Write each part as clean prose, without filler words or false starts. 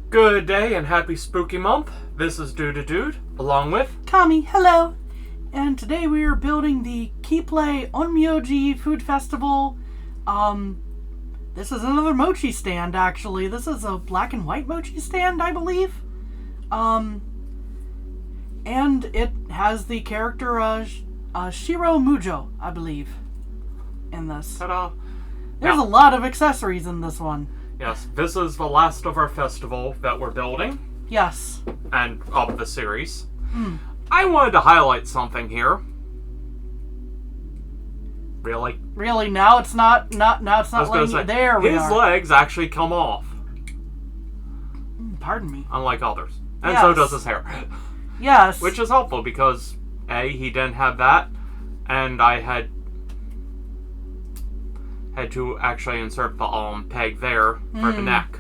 Good day and happy spooky month. This is Dude, along with Tommy, hello. And today we are building the Keeppley Onmyoji Food Festival. This is another mochi stand, actually. This is a black and white mochi stand, I believe. And it has the character Shiro Mujou, I believe, in this. Ta-da! There's a lot of accessories in this one. Yes, this is the last of our festival that we're building. Yes. And of the series. I wanted to highlight something here. Really? Really? Now it's not letting you... There we are. His legs actually come off. Pardon me. Unlike others. And so does his hair. Yes. Which is helpful because, A, he didn't have that, and I had to actually insert the peg there for the neck.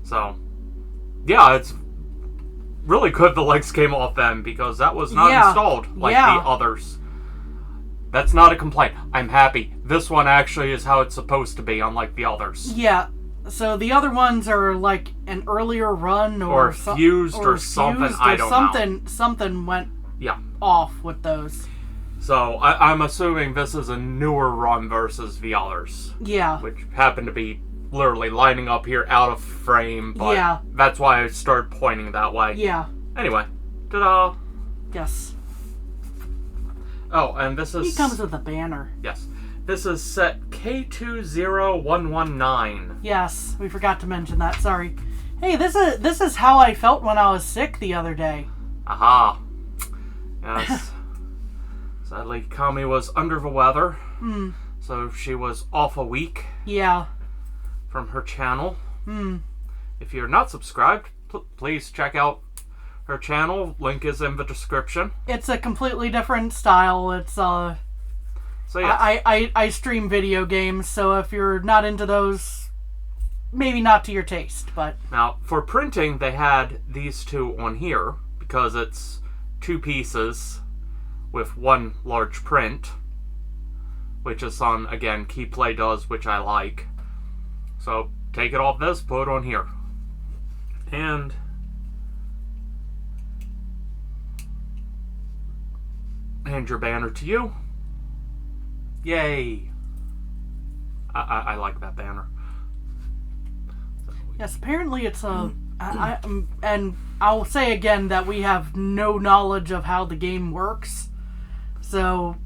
So, yeah, it's really good the legs came off them because that was not installed like the others. That's not a complaint. I'm happy. This one actually is how it's supposed to be, unlike the others. Yeah. So the other ones are like an earlier run or fused or something. I don't know. Something went off with those. So I'm assuming this is a newer run versus the others. Yeah. Which happen to be literally lining up here out of frame, but that's why I started pointing that way. Yeah. Anyway, ta-da! Yes. Oh, and this is... He comes with a banner. Yes. This is set K20119. Yes, we forgot to mention that, sorry. Hey, this is how I felt when I was sick the other day. Aha. Yes. Sadly, Kami was under the weather, so she was off a week. Yeah. From her channel. If you're not subscribed, please check out her channel. Link is in the description. It's a completely different style. It's So yes. I stream video games, so if you're not into those, maybe not to your taste, but... Now, for printing, they had these two on here, because it's two pieces with one large print, which is on, again, Keeppley does, which I like. So, take it off this, put it on here. And your banner to you. Yay! I like that banner. Yes, apparently it's a... and I'll say again that we have no knowledge of how the game works. So,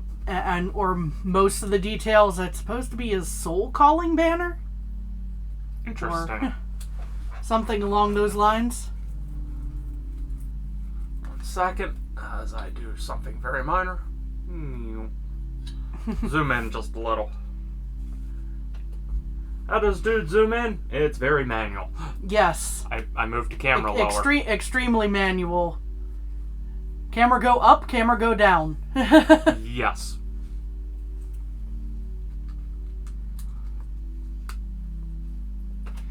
or most of the details, it's supposed to be a soul-calling banner? Interesting. Or something along those lines. 1 second, as I do something very minor. Zoom in just a little. How does Dude zoom in? It's very manual. Yes. I moved the camera lower. Extremely manual. Camera go up, camera go down. Yes.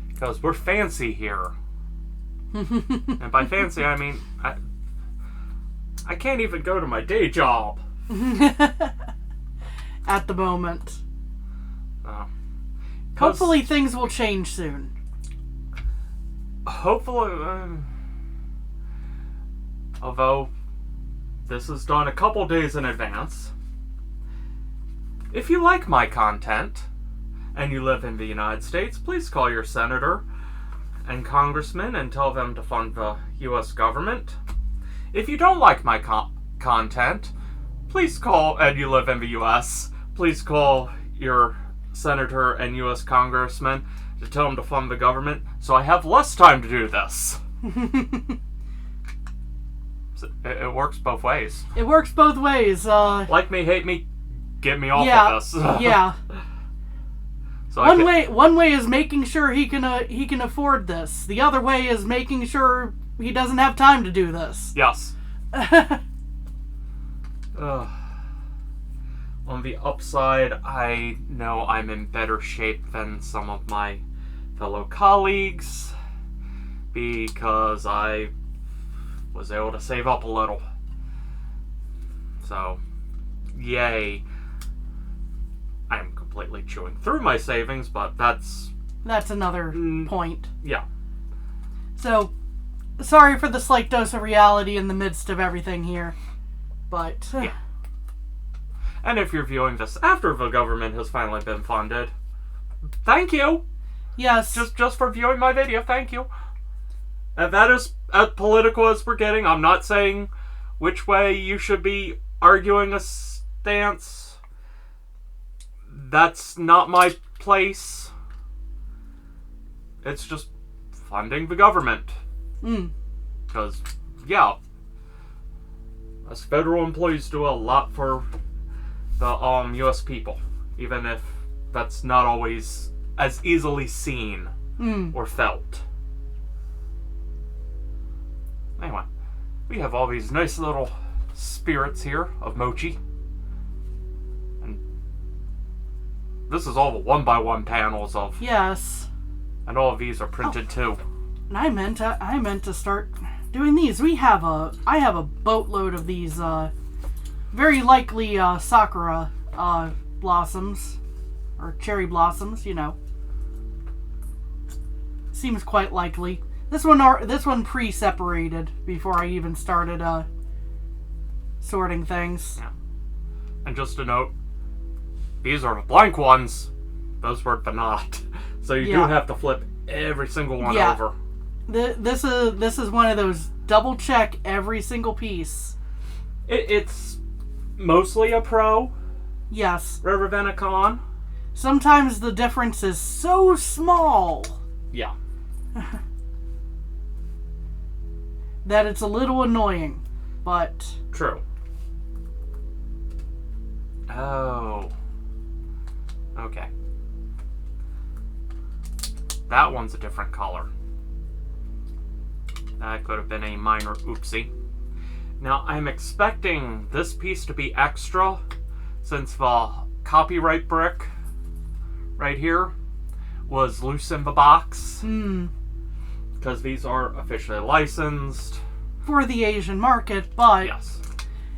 Because we're fancy here. And by fancy, I mean... I can't even go to my day job. At the moment. Hopefully things will change soon. Hopefully... although... this is done a couple days in advance. If you like my content, and you live in the United States, please call your senator and congressman and tell them to fund the U.S. government. If you don't like my content, please call, and you live in the U.S., please call your senator and U.S. congressman to tell them to fund the government, so I have less time to do this. It works both ways. It works both ways. Like me, hate me, get me off of this. Yeah. So one way is making sure he can afford this. The other way is making sure he doesn't have time to do this. Yes. On the upside, I know I'm in better shape than some of my fellow colleagues because I was able to save up a little. So, yay. I'm completely chewing through my savings, but that's another point. Yeah. So, sorry for the slight dose of reality in the midst of everything here. But... Yeah. And if you're viewing this after the government has finally been funded, thank you! Yes. Just for viewing my video, thank you. And that is as political as we're getting. I'm not saying which way you should be arguing a stance. That's not my place. It's just funding the government. Because, yeah, us federal employees do a lot for the U.S. people, even if that's not always as easily seen or felt. Anyway, we have all these nice little spirits here of Mochi. And this is all the 1x1 panels of... Yes. And all of these are printed too. And I meant to start doing these. I have a boatload of these, very likely, sakura, blossoms. Or cherry blossoms, you know. Seems quite likely. This one pre-separated before I even started, sorting things. Yeah. And just a note, these are the blank ones. Those were the not. So you do have to flip every single one over. This is one of those double check every single piece. It's mostly a pro. Yes. Rather than a con. Sometimes the difference is so small. Yeah. That it's a little annoying, but... True. Oh. Okay. That one's a different color. That could have been a minor oopsie. Now, I'm expecting this piece to be extra, since the copyright brick right here was loose in the box. Because these are officially licensed. For the Asian market, but... Yes.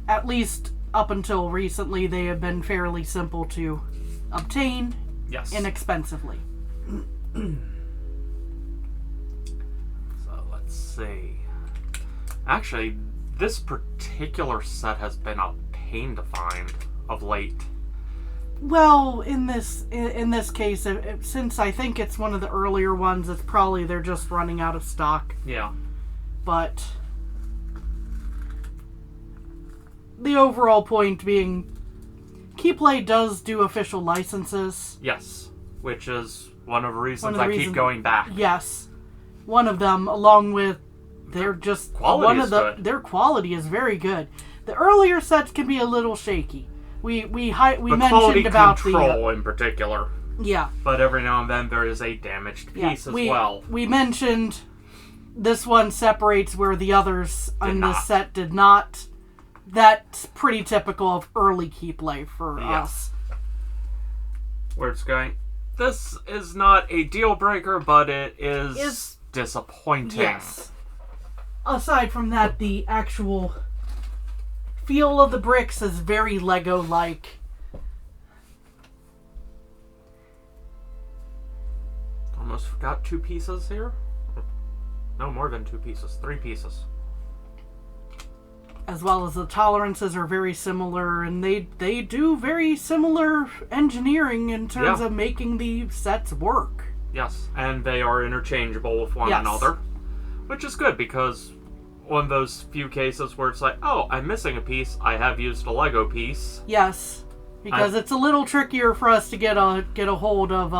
At least up until recently, they have been fairly simple to obtain. Yes. Inexpensively. So, let's see. Actually, this particular set has been a pain to find of late. Well, in this case, since I think it's one of the earlier ones, it's probably they're just running out of stock. Yeah. But the overall point being, Keeppley does do official licenses. Yes, which is one of the reasons I keep going back. Yes, one of them, along with their just quality is good. Their quality is very good. The earlier sets can be a little shaky. We mentioned about the control in particular. Yeah. But every now and then there is a damaged piece as well. We mentioned this one separates where the others on this set did not. That's pretty typical of early Keeppley for us. Where it's going, this is not a deal breaker, but it is disappointing. Yes. Aside from that, the actual feel of the bricks is very Lego-like. Almost forgot 2 pieces here. No, more than 2 pieces. 3 pieces. As well as the tolerances are very similar, and they do very similar engineering in terms of making the sets work. Yes, and they are interchangeable with one another. Which is good, because on those few cases where it's like, oh, I'm missing a piece, I have used a Lego piece. Yes, because it's a little trickier for us to get a hold of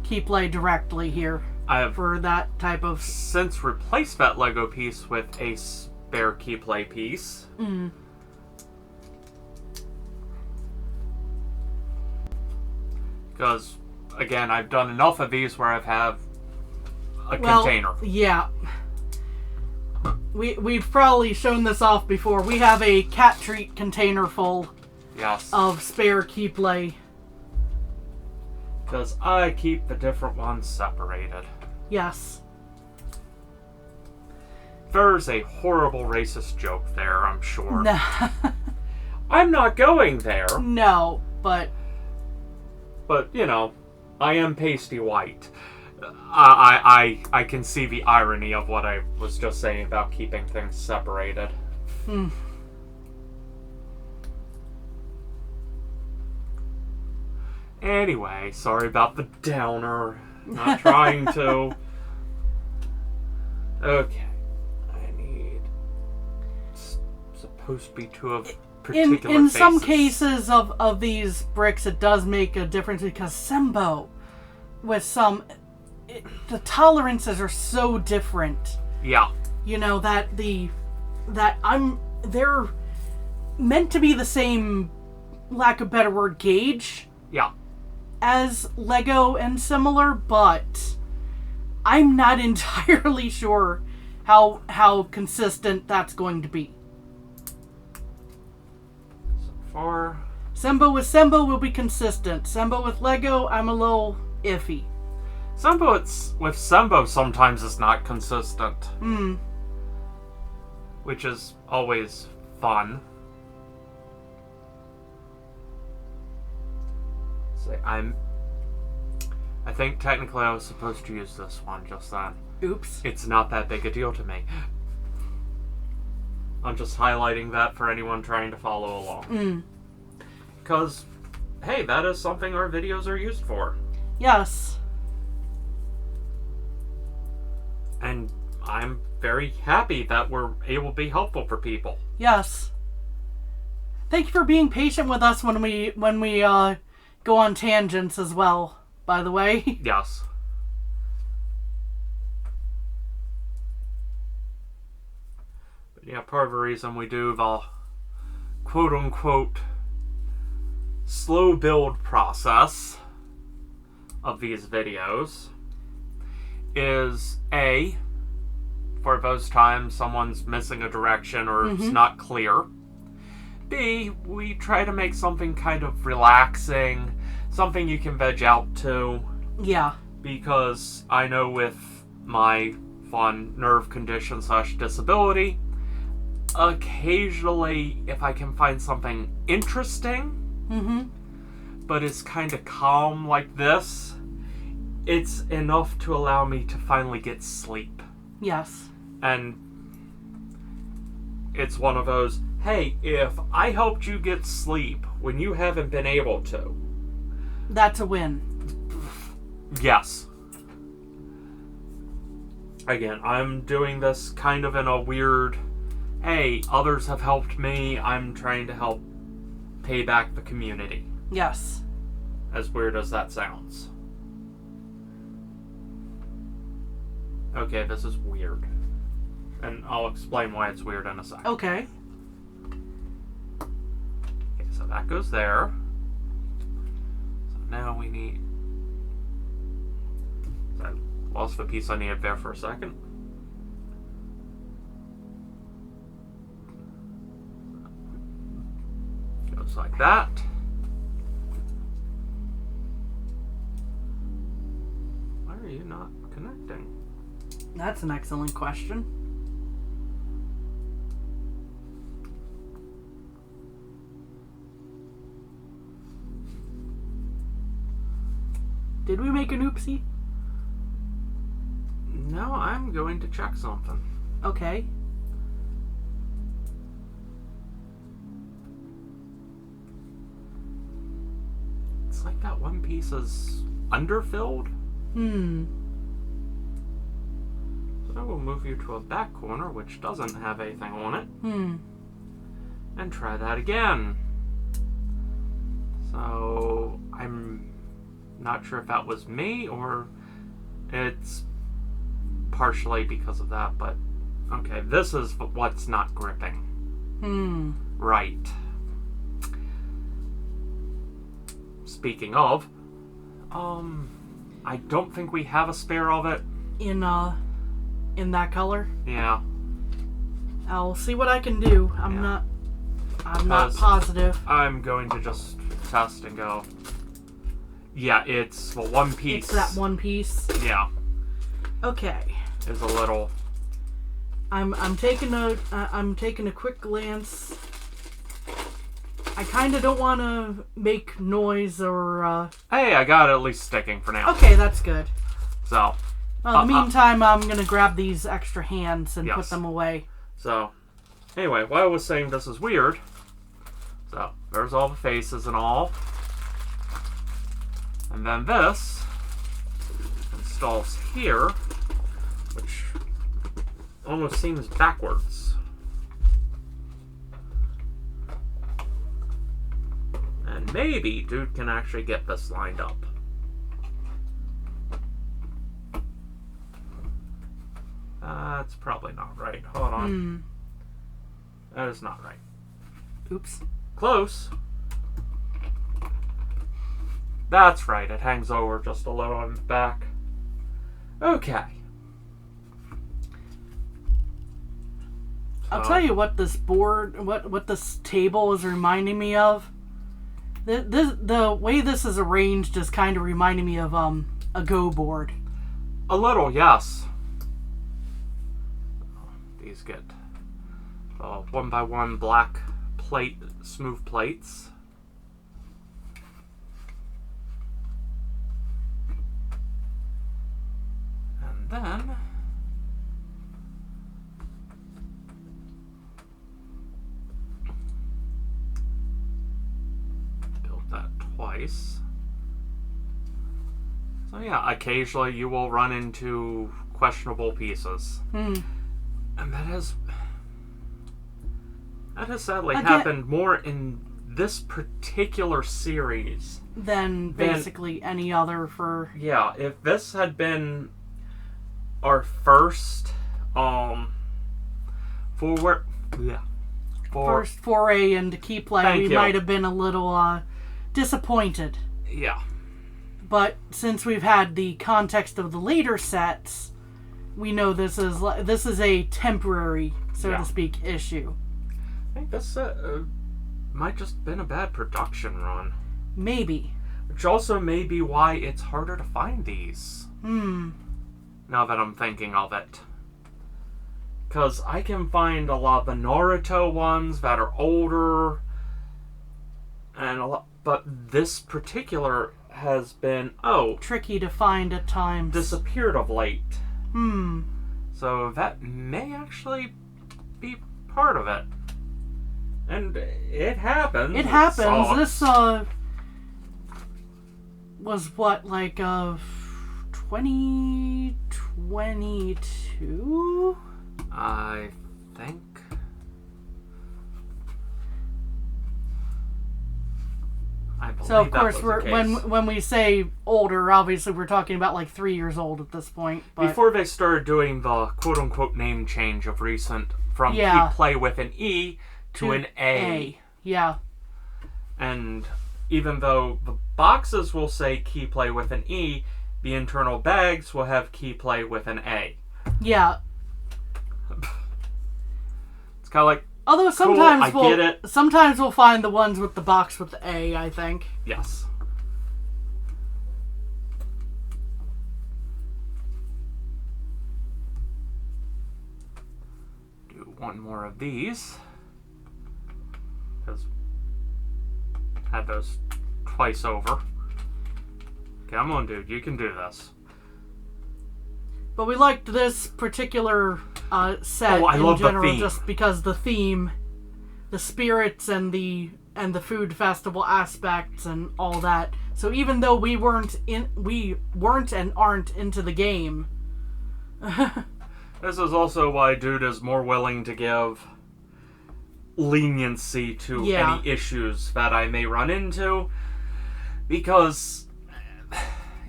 Keeppley directly here. I have for that type of... since replaced that Lego piece with a spare Keeppley piece. Because, again, I've done enough of these where I've had a container. Yeah. We've probably shown this off before. We have a cat treat container full of spare Keeppley. Because I keep the different ones separated. Yes. There's a horrible racist joke there, I'm sure. No. I'm not going there. No, but... But, you know, I am pasty white. I can see the irony of what I was just saying about keeping things separated. Anyway, sorry about the downer. Not trying to. Okay. I need... supposed to be two of particular in faces. some cases of these bricks, it does make a difference because Sembo, with some... the tolerances are so different. Yeah. You know, they're meant to be the same, lack of better word, gauge. Yeah. As Lego and similar, but I'm not entirely sure how consistent that's going to be. So far... Sembo with Sembo will be consistent. Sembo with Lego, I'm a little iffy. Sembo with Sembo sometimes is not consistent. Which is always fun. I think technically I was supposed to use this one just then. Oops. It's not that big a deal to me. I'm just highlighting that for anyone trying to follow along. Because, hey, that is something our videos are used for. Yes. And I'm very happy that we're able to be helpful for people. Yes. Thank you for being patient with us when we go on tangents as well, by the way. Yes. But yeah, part of the reason we do the quote-unquote slow build process of these videos is A, for those times someone's missing a direction or it's not clear. B, we try to make something kind of relaxing, something you can veg out to. Yeah. Because I know with my fun nerve condition / disability, occasionally if I can find something interesting, but it's kind of calm like this, it's enough to allow me to finally get sleep. Yes. And it's one of those, hey, if I helped you get sleep when you haven't been able to... That's a win. Yes. Again, I'm doing this kind of in a weird, hey, others have helped me, I'm trying to help pay back the community. Yes. As weird as that sounds. Okay, this is weird. And I'll explain why it's weird in a second. Okay. Okay, so that goes there. So now we need... I lost the piece I needed there for a second. Goes like that. Why are you not connecting? That's an excellent question. Did we make an oopsie? No, I'm going to check something. Okay. It's like that one piece is underfilled. So I will move you to a back corner, which doesn't have anything on it. And try that again. So I'm not sure if that was me or it's partially because of that, but okay, this is what's not gripping. Right. Speaking of, I don't think we have a spare of it. In that color? Yeah. I'll see what I can do. I'm not positive. I'm going to just test and go. Yeah, it's the one piece. It's that one piece. Yeah. Okay. Is a little. I'm taking a quick glance. I kind of don't want to make noise or. Hey, I got it at least sticking for now. Okay, that's good. So, well, in the meantime, I'm going to grab these extra hands and yes. put them away. So, anyway, what I was saying, this is weird. So, there's all the faces and all. And then this installs here, which almost seems backwards. And maybe dude can actually get this lined up. That's probably not right. Hold on. That is not right. Oops. Close. That's right. It hangs over just a little on the back. Okay. I'll tell you what this board, what this table is reminding me of. The way this is arranged is kind of reminding me of a Go board. A little, yes. These get one by one black plate, smooth plates. And then build that twice. So yeah, occasionally you will run into questionable pieces. And that has sadly happened more in this particular series than basically any other for... Yeah, if this had been our first first foray into Keeppley, we might have been a little disappointed. Yeah. But since we've had the context of the later sets, we know this is a temporary, so to speak, issue. I think this might just been a bad production run. Maybe. Which also may be why it's harder to find these. Now that I'm thinking of it. Because I can find a lot of the Naruto ones that are older. And a lot, but this particular has been, tricky to find at times. Disappeared of late. So that may actually be part of it. And it happens. It happens. This was what, like 2022? I think. So of course, when we say older, obviously we're talking about like 3 years old at this point. But before they started doing the quote-unquote name change of recent, from Keeppley with an E to an A. Yeah. And even though the boxes will say Keeppley with an E, the internal bags will have Keeppley with an A. Yeah. It's kind of like, although sometimes sometimes we'll find the ones with the box with the A, I think. Yes. Do one more of these. Because I had those twice over. Come on, dude. You can do this. But we liked this particular set I in love general the theme. just because the theme, the spirits, and the food festival aspects and all that. So even though we weren't and aren't into the game. This is also why dude is more willing to give leniency to any issues that I may run into, because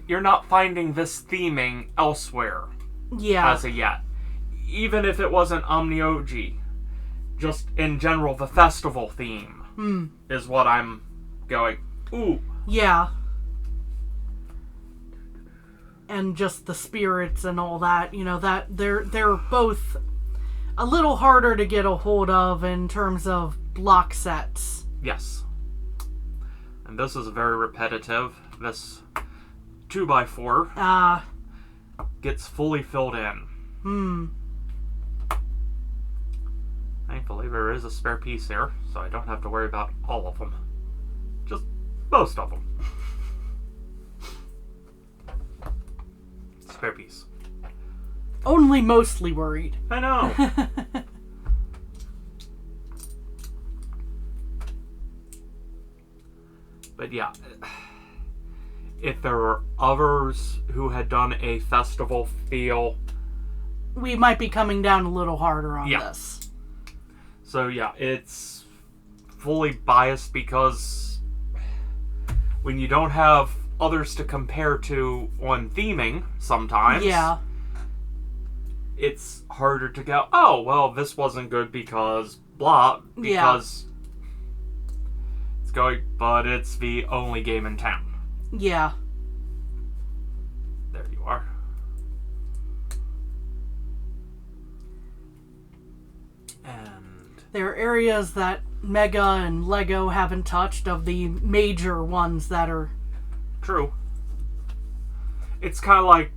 you're not finding this theming elsewhere as of yet. Even if it wasn't Onmyoji, just in general, the festival theme is what I'm going, ooh. Yeah. And just the spirits and all that, that they're both a little harder to get a hold of in terms of block sets. Yes. And this is very repetitive. This 2x4 gets fully filled in. Thankfully, there is a spare piece here, so I don't have to worry about all of them. Just most of them. spare piece. Only mostly worried. I know. But yeah, if there were others who had done a festival feel, we might be coming down a little harder on this. So yeah, it's fully biased because when you don't have others to compare to on theming sometimes, it's harder to go, oh, well, this wasn't good because blah, because it's going, but it's the only game in town. Yeah. There you are. And there are areas that Mega and Lego haven't touched of the major ones that are... True. It's kind of like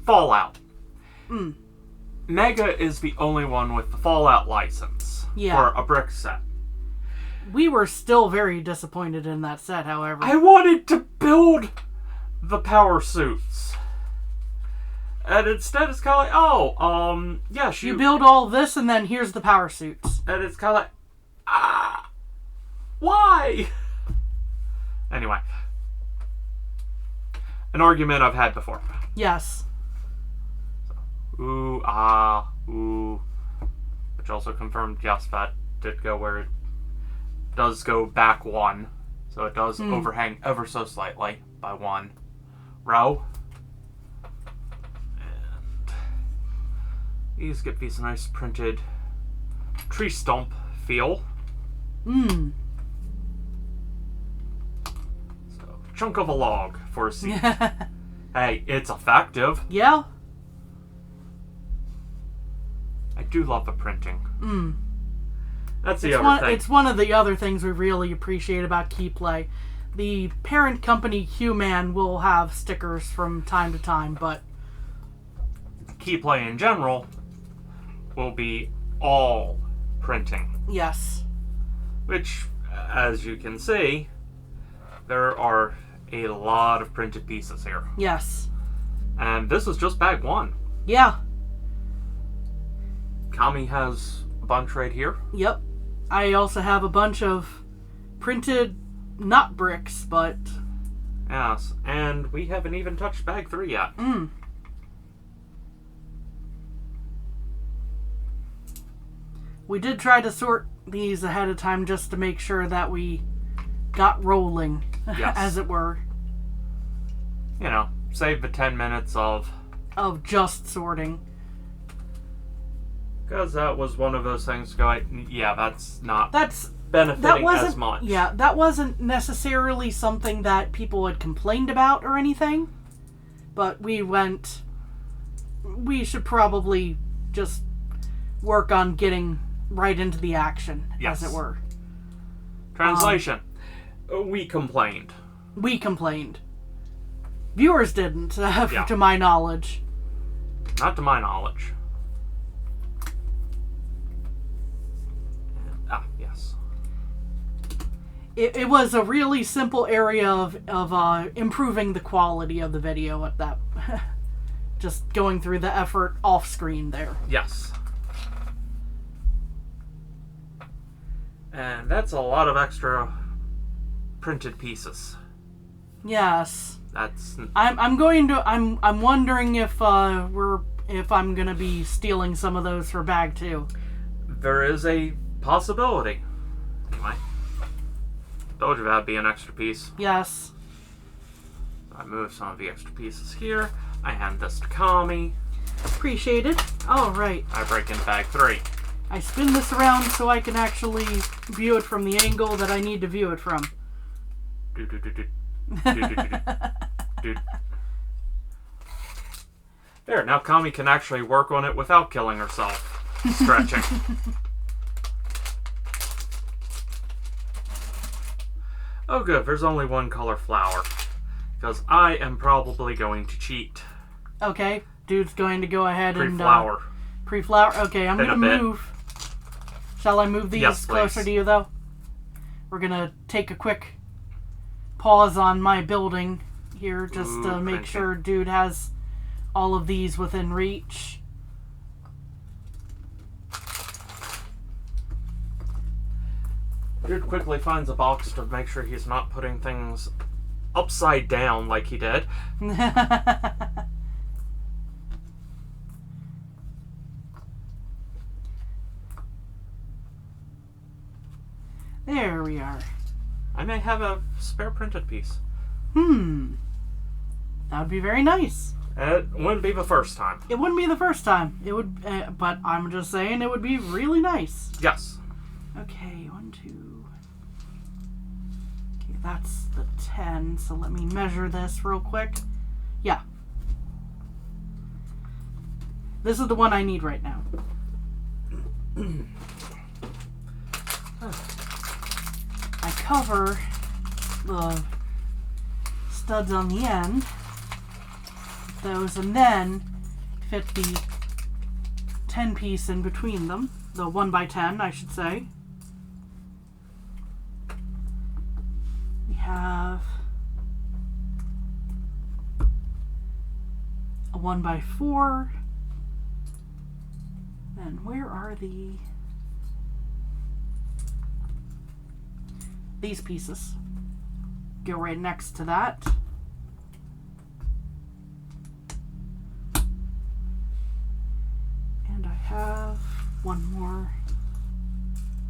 Fallout. Mega is the only one with the Fallout license for a brick set. We were still very disappointed in that set, however. I wanted to build the power suits. And instead it's kind of like, yes, you build all this and then here's the power suits. And it's kind of like, why? Anyway. An argument I've had before. Yes. So, ooh. Which also confirmed, yes, that did go where it does go back one. So it does overhang ever so slightly by one row. And these get these nice printed tree stump feel. So, chunk of a log for a seat. Hey, it's effective. Yeah. I do love the printing. That's the other thing. It's one of the other things we really appreciate about Keeppley. The parent company Q-Man will have stickers from time to time, but Keeppley in general will be all printing. Yes. Which, as you can see, there are a lot of printed pieces here. Yes. And this is just bag one. Yeah. Kami has a bunch right here. Yep. I also have a bunch of printed, not bricks, but... Yes, and we haven't even touched bag 3 yet. We did try to sort these ahead of time just to make sure that we got rolling, as it were. You know, save the 10 minutes of just sorting. Because that was one of those things going, that's not benefiting as much. Yeah, that wasn't necessarily something that people had complained about or anything. But we should probably just work on getting right into the action, as it were. Translation. We complained. We complained. Viewers didn't, to my knowledge. Not to my knowledge. Yes. It was a really simple area of improving the quality of the video at that. Just going through the effort off screen there. Yes. And that's a lot of extra printed pieces. Yes. That's. I'm wondering if I'm gonna be stealing some of those for bag 2. There is a possibility. Anyway. Told you that'd be an extra piece. Yes. I move some of the extra pieces here. I hand this to Kami. Appreciate it. All right. I break in bag 3. I spin this around so I can actually view it from the angle that I need to view it from. There, now Kami can actually work on it without killing herself. Stretching. Oh good, there's only one color flower. Because I am probably going to cheat. Okay, dude's going to go ahead and... Pre-flower. Pre-flower? Okay, I'm going to move. Shall I move these closer to you, though? We're going to take a quick pause on my building here, just to make sure dude has all of these within reach. Dude quickly finds a box to make sure he's not putting things upside down like he did. There we are. I may have a spare printed piece. That would be very nice. It wouldn't be the first time. It wouldn't be the first time. It would, but I'm just saying it would be really nice. Yes. Okay, 1, 2. Okay, that's the 10. So let me measure this real quick. Yeah. This is the one I need right now. I cover the studs on the end with those, and then fit the 10 piece in between them. The 1x10, I should say. We have a 1x4. And where are these pieces? Go right next to that. And I have one more.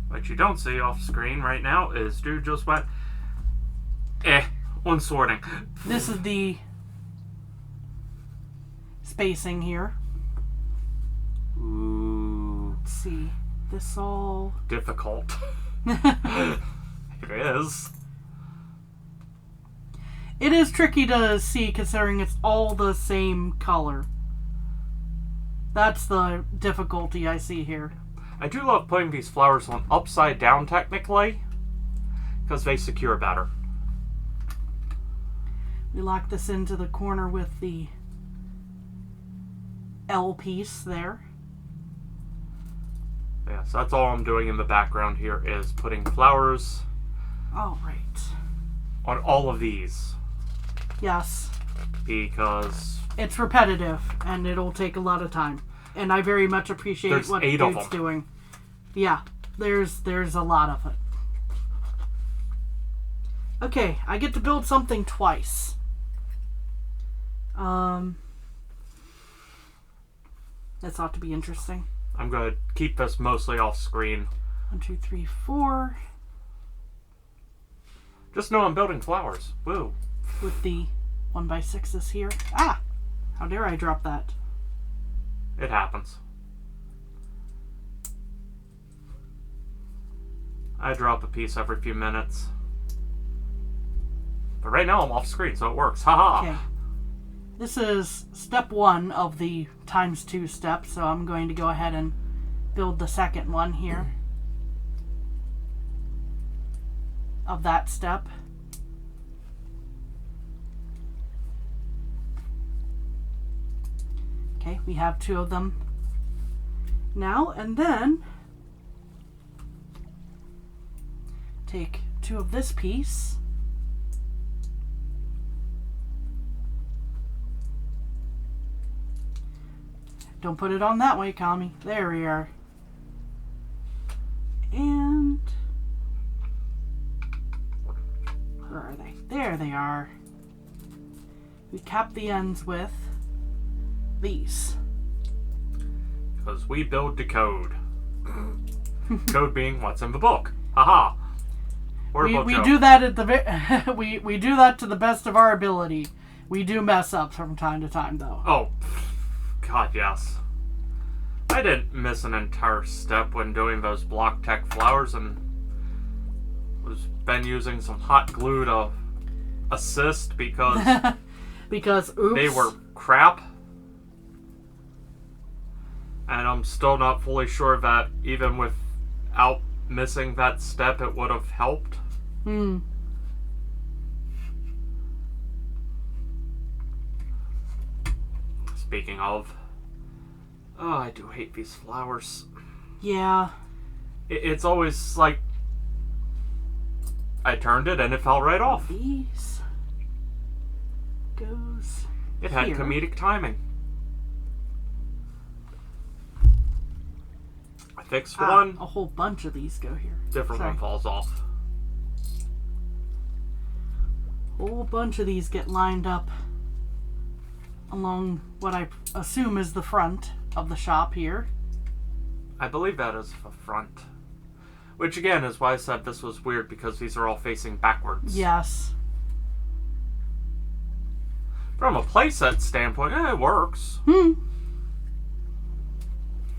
What you don't see off screen right now is dude just went on sorting. This is the spacing here. Ooh. Let's see. This all Difficult. It is. It is tricky to see considering it's all the same color. That's the difficulty I see here. I do love putting these flowers on upside down technically, because they secure better. We lock this into the corner with the L piece there. Yeah, so that's all I'm doing in the background here is putting flowers All right. on all of these. Yes. Because It's repetitive, and it'll take a lot of time. And I very much appreciate There's what 8 of dude's them. doing. Yeah, there's a lot of it. Okay, I get to build something twice. This ought to be interesting. I'm going to keep this mostly off screen. 1, 2, 3, 4. Just know I'm building flowers. Woo. With the 1x6s here. Ah! How dare I drop that? It happens. I drop a piece every few minutes. But right now I'm off screen, so it works. Haha! Okay. This is step 1 of the ×2 step, so I'm going to go ahead and build the second one here. Of that step. Okay, we have 2 of them now, and then take 2 of this piece. Don't put it on that way, Kami. There we are. And where are they? There they are. We cap the ends with these. Because we build to code. Code being what's in the book. Haha! We do that at the we do that to the best of our ability. We do mess up from time to time, though. Oh, God, yes. I didn't miss an entire step when doing those block tech flowers, and was been using some hot glue to assist because because oops, they were crap. And I'm still not fully sure that even without missing that step it would have helped. Speaking of, oh, I do hate these flowers. Yeah. It's always like I turned it and it fell right off. These goes It had here. comedic timing. fixed one. A whole bunch of these go here. Different one falls off. A whole bunch of these get lined up along what I assume is the front of the shop here. I believe that is the front. Which again is why I said this was weird, because these are all facing backwards. Yes. From a playset standpoint, it works. Now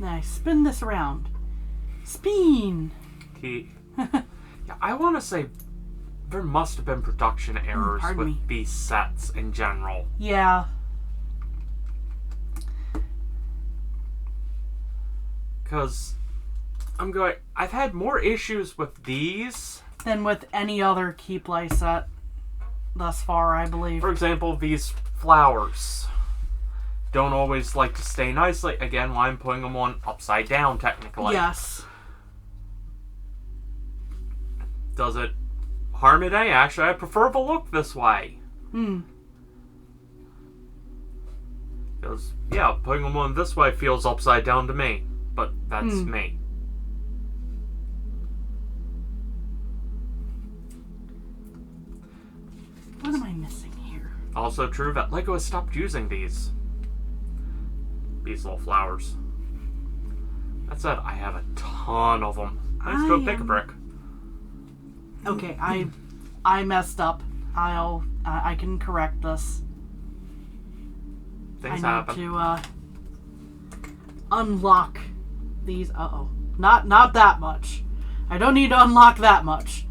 I spin this around. Spin! Yeah, I want to say there must have been production errors with these sets in general. Yeah. Because I've had more issues with these than with any other Keeppley set thus far, I believe. For example, these flowers don't always like to stay nicely. Again, why I'm putting them on upside down, technically. Yes. Does it harm it any? Actually, I prefer the look this way. Because, yeah, putting them on this way feels upside down to me. But that's me. What am I missing here? Also true that LEGO has stopped using these little flowers. That said, I have a ton of them. Let's go pick a brick. Okay, I messed up. I can correct this. Things happen. I need to unlock these. Uh-oh. Not that much. I don't need to unlock that much.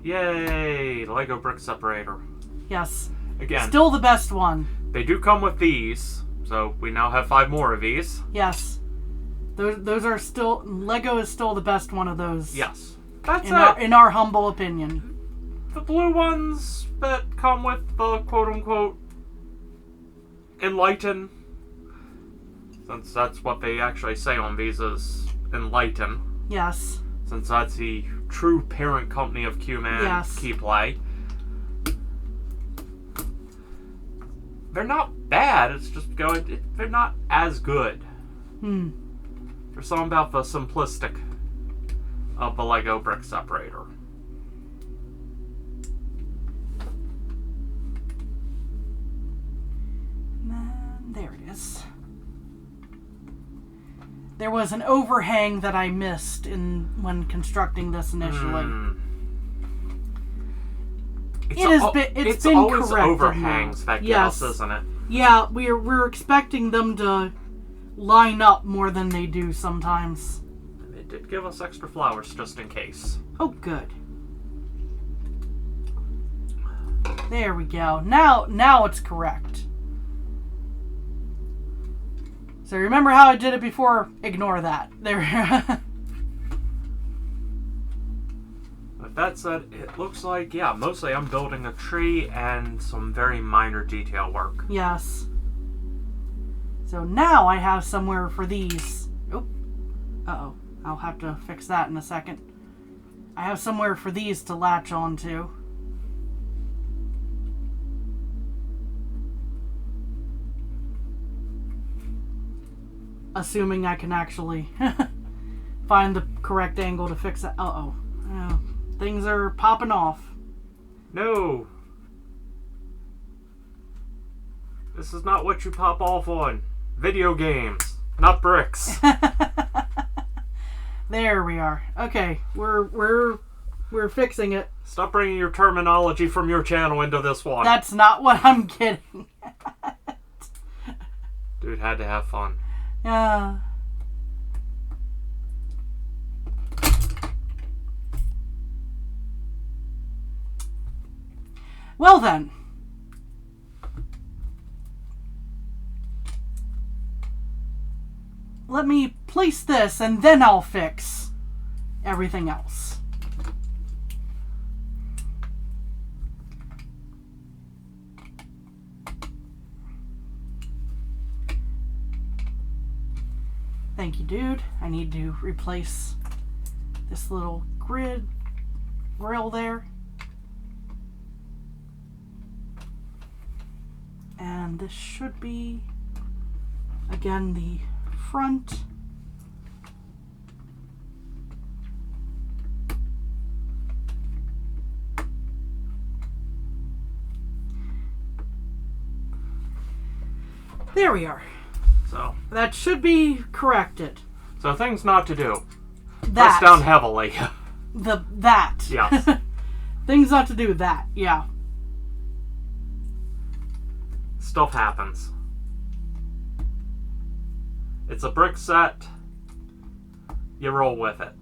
Yay! LEGO brick separator. Yes. Again. Still the best one. They do come with these, so we now have 5 more of these. Yes. Those are still... LEGO is still the best one of those. Yes. That's in our humble opinion. The blue ones that come with the quote-unquote Enlighten, since that's what they actually say on these is Enlighten. Yes. Since that's the true parent company of Q-Man, Keeppley. They're not bad, it's just they're not as good. There's something about the simplistic of the LEGO brick separator. And there it is. There was an overhang that I missed when constructing this initially. It's been always corrected overhangs now. that get us, isn't it? Yeah, we're expecting them to line up more than they do sometimes. It did give us extra flowers just in case. Oh, good. There we go. Now it's correct. So remember how I did it before? Ignore that. There. With that said, it looks like, yeah, mostly I'm building a tree and some very minor detail work. Yes. So now I have somewhere for these. Oh. Uh-oh. I'll have to fix that in a second. I have somewhere for these to latch onto. Assuming I can actually find the correct angle to fix that. Uh-oh. Things are popping off. No. This is not what you pop off on. Video games, not bricks. There we are. Okay, we're fixing it. Stop bringing your terminology from your channel into this one. That's not what I'm getting at. Dude had to have fun. Yeah. Well then. Let me place this and then I'll fix everything else. Thank you, dude. I need to replace this little grill there. And this should be, again, the front. There we are. So That should be corrected. So things not to do. That. Press down heavily. That. Yes. Things not to do, that. Yeah. Stuff happens. It's a brick set. You roll with it.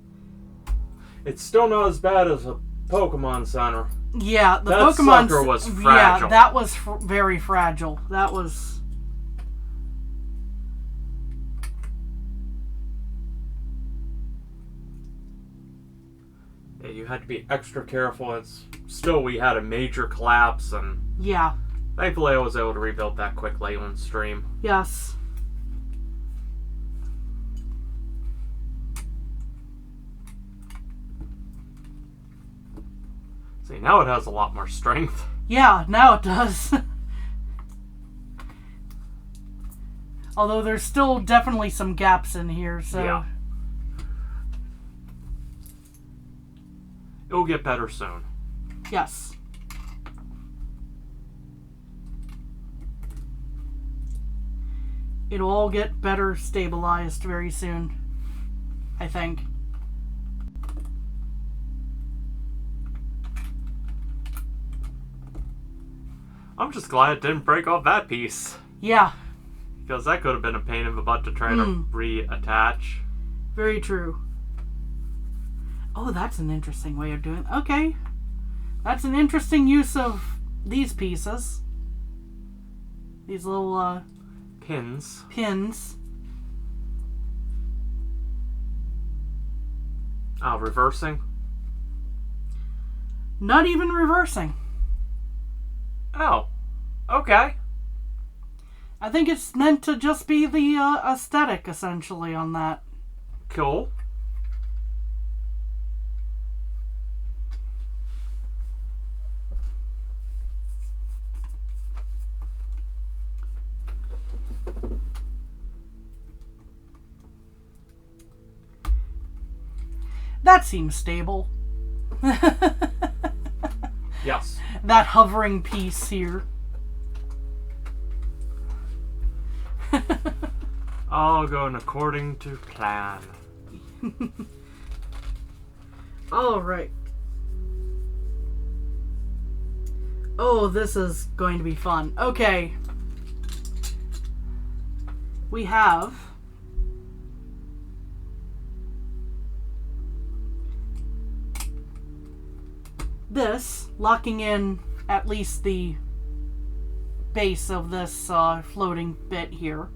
It's still not as bad as a Pokemon Center. Yeah, the that Pokemon sucker was fragile. Yeah, that was very fragile. That was. Yeah, you had to be extra careful. It's still, we had a major collapse, and yeah, thankfully I was able to rebuild that quickly on stream. Yes. See, now it has a lot more strength. Yeah, now it does. Although there's still definitely some gaps in here, so... Yeah. It'll get better soon. Yes. It'll all get better stabilized very soon, I think. I'm just glad it didn't break off that piece. Yeah. Because that could have been a pain in the butt to try to reattach. Very true. Oh, that's an interesting way of doing it. Okay. That's an interesting use of these pieces. These little, Pins. pins. Reversing. Not even reversing. Oh. Okay. I think it's meant to just be the aesthetic, essentially, on that. Cool. That seems stable. Yes. That hovering piece here. All going according to plan. Alright. Oh, this is going to be fun. Okay. We have... this, locking in at least the base of this floating bit here.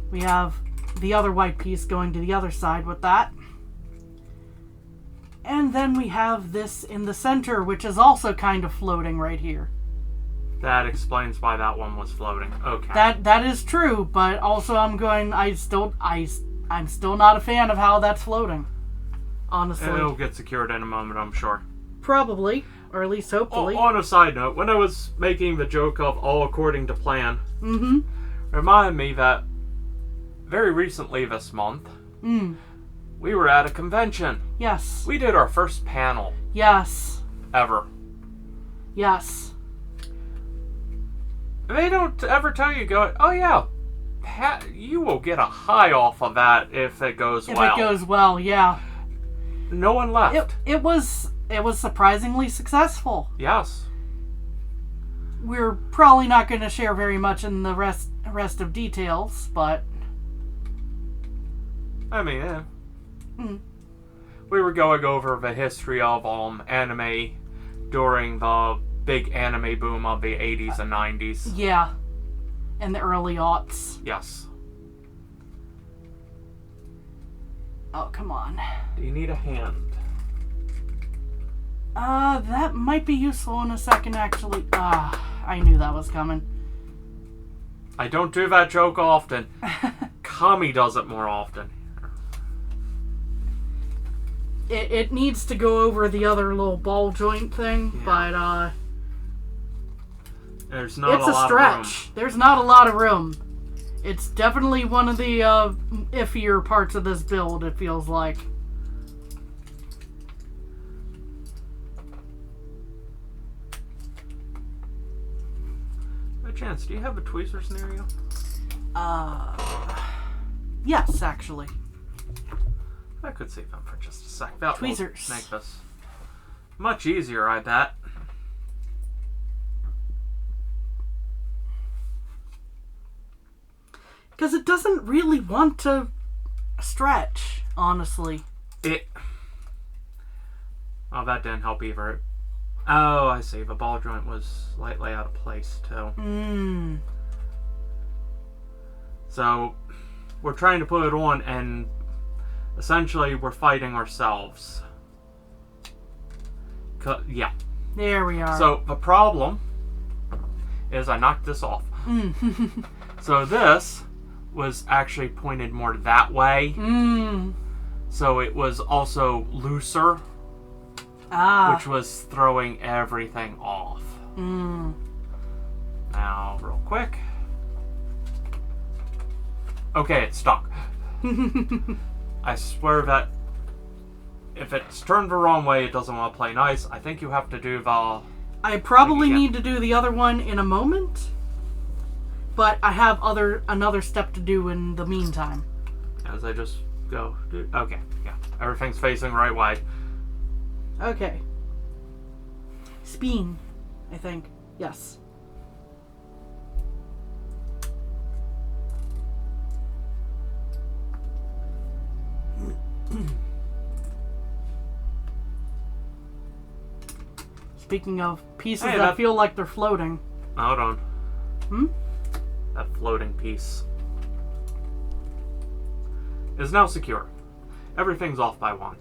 We have the other white piece going to the other side with that. And then we have this in the center, which is also kind of floating right here. That explains why that one was floating. Okay. That is true, but also I'm still not a fan of how that's floating. Honestly. It'll get secured in a moment, I'm sure. Probably, or at least hopefully. On a side note, when I was making the joke of all according to plan, reminded me that very recently this month, we were at a convention. Yes. We did our first panel. Yes. Ever. Yes. They don't ever tell you, oh yeah, you will get a high off of that if it goes well. If it goes well, yeah. No one left. It was surprisingly successful. Yes. We're probably not going to share very much in the rest of details, but... I mean, yeah. We were going over the history of anime during the big anime boom of the 80s and 90s. Yeah. And the early aughts. Yes. Oh, come on. Do you need a hand? That might be useful in a second, actually. I knew that was coming. I don't do that joke often. Kami does it more often. It needs to go over the other little ball joint thing, but, there's not it's a lot stretch. of room. There's not a lot of room. It's definitely one of the iffier parts of this build, it feels like. By chance, do you have a tweezers near you? Yes, actually. I could save them for just a sec. That Tweezers. will make this much easier, I bet. Because it doesn't really want to stretch, honestly. Oh, that didn't help either. Oh, I see. The ball joint was slightly out of place, too. So, we're trying to put it on, and essentially we're fighting ourselves. Yeah. There we are. So, the problem is I knocked this off. So this was actually pointed more that way. So it was also looser, which was throwing everything off. Now, real quick. Okay, it's stuck. I swear that if it's turned the wrong way, it doesn't want to play nice. I think you have to do the... I probably need to do the other one in a moment, but I have another step to do in the meantime. As I just go... Okay, yeah. Everything's facing the right way. Okay. Spin, I think. Yes. Speaking of pieces that feel like they're floating. Hold on. That floating piece is now secure. Everything's off by one,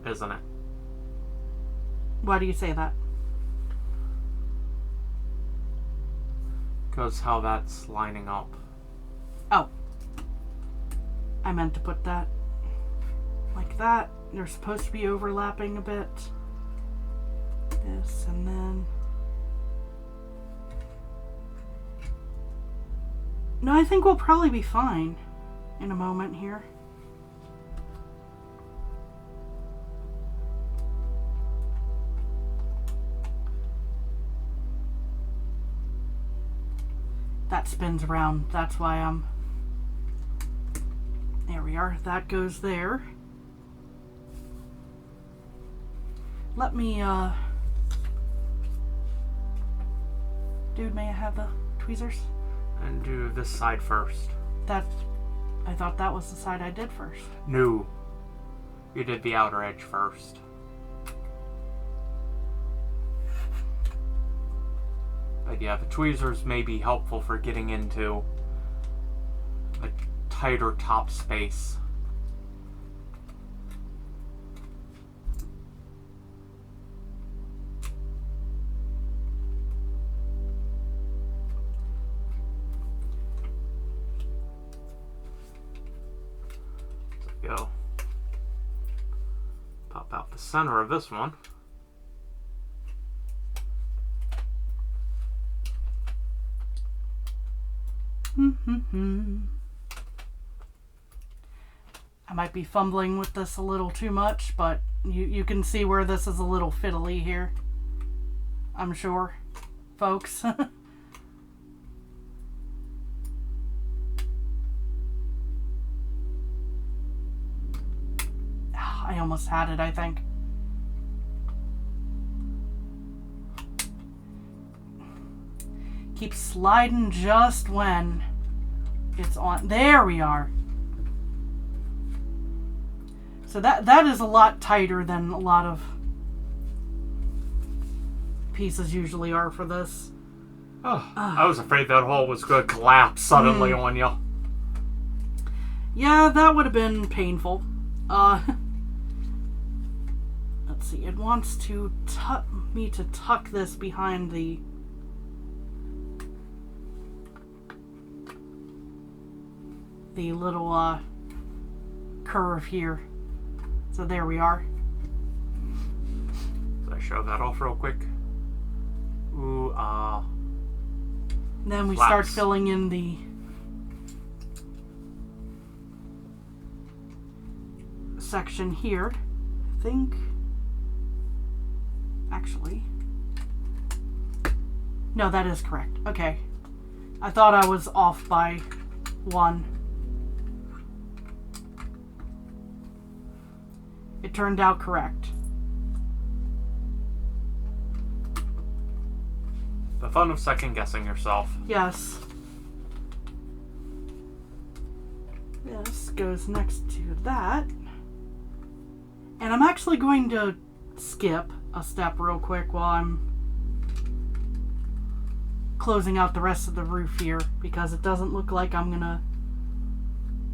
isn't it? Why do you say that? Because how that's lining up. Oh. I meant to put that like that. They're supposed to be overlapping a bit. This and then... No, I think we'll probably be fine in a moment here. That spins around. That's why I'm... There we are. That goes there. Let me, Dude, may I have the tweezers? And do this side first. I thought that was the side I did first. No. You did the outer edge first. But yeah, the tweezers may be helpful for getting into a tighter top space. Go. Pop out the center of this one. I might be fumbling with this a little too much, but you can see where this is a little fiddly here. I'm sure, folks. I almost had it, I think. Keep sliding just when it's on. There we are. So that is a lot tighter than a lot of pieces usually are for this. Oh, I was afraid that hole was going to collapse suddenly on you. Yeah, that would have been painful. Let's see. It wants to me to tuck this behind the little curve here. So there we are. Did I show that off real quick? Ooh, Then we flaps. start filling in the section here. I think... Actually... No, that is correct. Okay. I thought I was off by 1. It turned out correct. The fun of second-guessing yourself. Yes. This goes next to that. And I'm actually going to skip a step real quick while I'm closing out the rest of the roof here, because it doesn't look like I'm gonna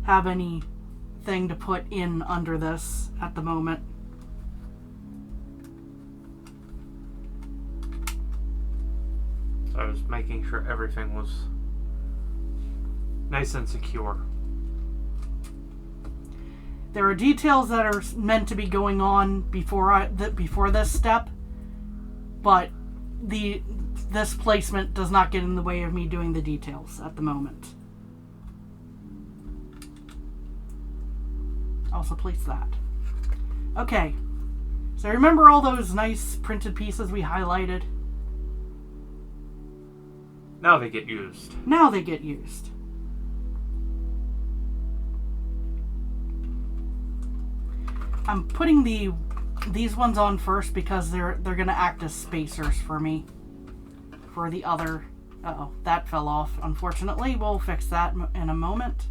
have anything to put in under this at the moment. So I was making sure everything was nice and secure. There are details that are meant to be going on before this step, but this placement does not get in the way of me doing the details at the moment. Also place that. Okay. So remember all those nice printed pieces we highlighted? Now they get used. Now they get used. I'm putting these ones on first because they're gonna act as spacers for me. For the other... Uh-oh, that fell off, unfortunately. We'll fix that in a moment.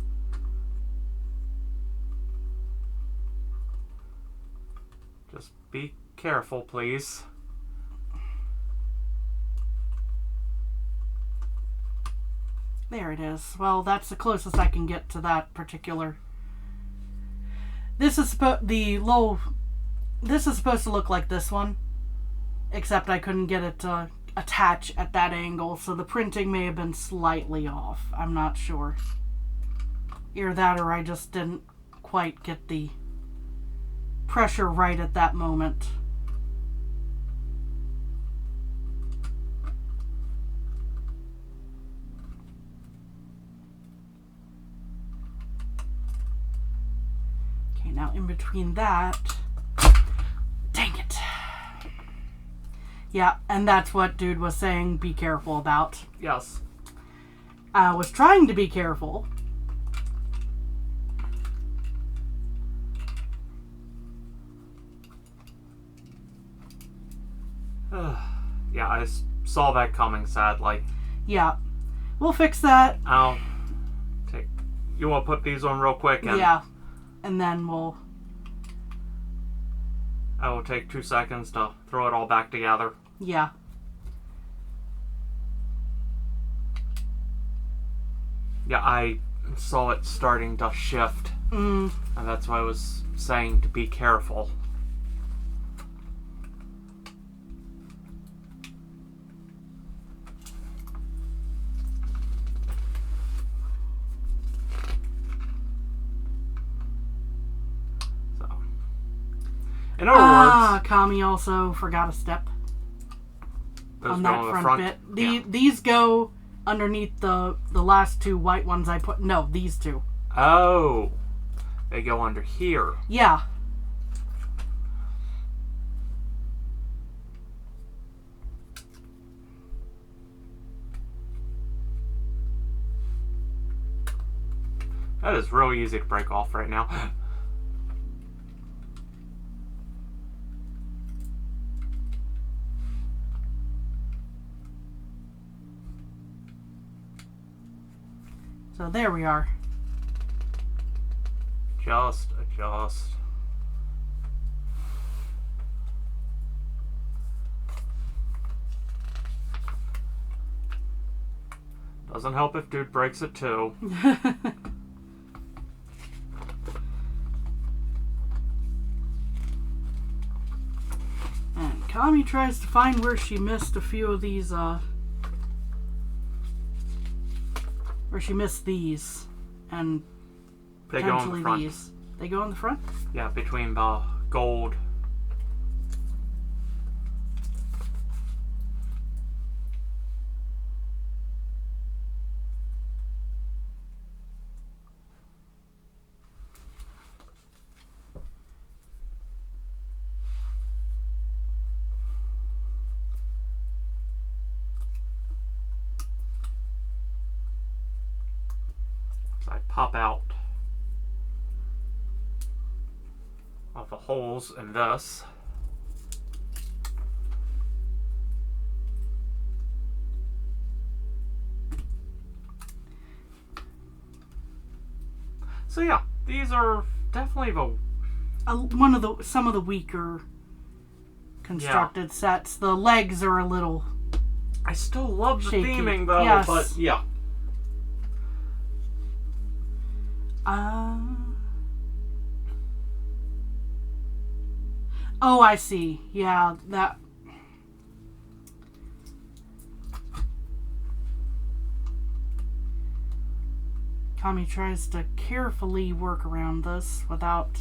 Just be careful, please. There it is. Well, that's the closest I can get to that particular... This is supposed to look like this one, except I couldn't get it to attach at that angle, so the printing may have been slightly off. I'm not sure. Either that or I just didn't quite get the pressure right at that moment. Okay, now in between that... Dang it. Yeah, and that's what dude was saying, be careful about. Yes. I was trying to be careful. Yeah, I saw that coming, sadly. Yeah. We'll fix that. I'll take... You want to put these on real quick? And yeah. And then we'll... I will take 2 seconds to throw it all back together. Yeah. Yeah, I saw it starting to shift. And that's why I was saying to be careful. So, in other words... Kami also forgot a step on that front bit. Yeah. These go underneath the last 2 white ones I put... No, these 2. Oh. They go under here. Yeah. That is really easy to break off right now. So there we are. Just adjust. Doesn't help if dude breaks it too. And Kami tries to find where she missed a few of these, where she missed these, and They go in potentially the front. these. They go in the front? Yeah, between the gold. So I pop out all the holes in this. So yeah, these are definitely some of the weaker constructed sets. The legs are a little I still love the shaky. theming though, Yes. but yeah. Oh, I see. Yeah, that. Kami tries to carefully work around this without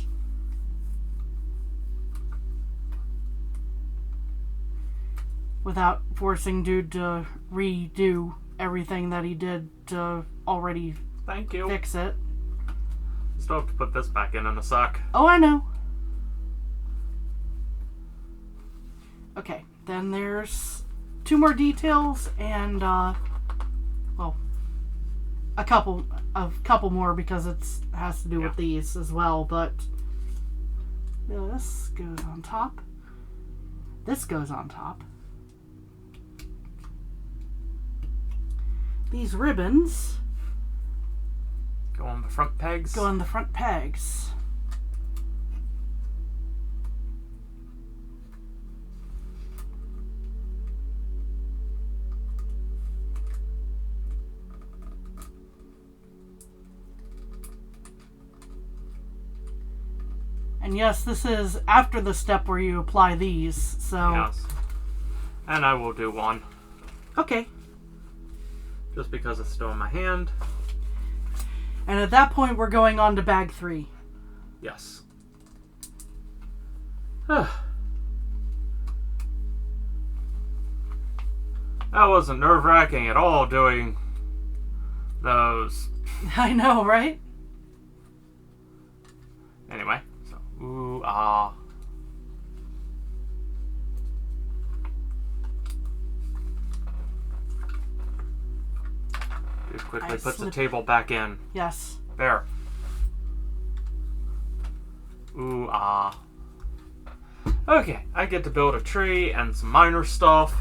forcing dude to redo everything that he did to already Thank you. fix it. Still have to put this back in a sec. Oh, I know. Okay, then there's 2 more details and well, a couple more because it has to do with these as well, but this goes on top. This goes on top. These ribbons Go on the front pegs. go on the front pegs. And yes, this is after the step where you apply these, so... Yes. And I will do one. Okay. Just because it's still in my hand. And at that point, we're going on to bag 3. Yes. That wasn't nerve-wracking at all doing those. I know, right? Anyway, so, ooh, ah. Dude quickly puts the table back in. Yes. There. Ooh, ah. Okay, I get to build a tree and some minor stuff.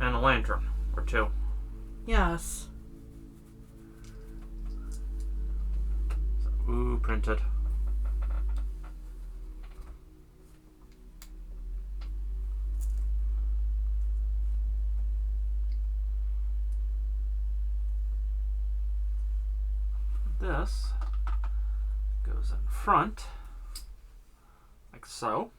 And a lantern or 2. Yes. Ooh, printed. This goes in front, like so.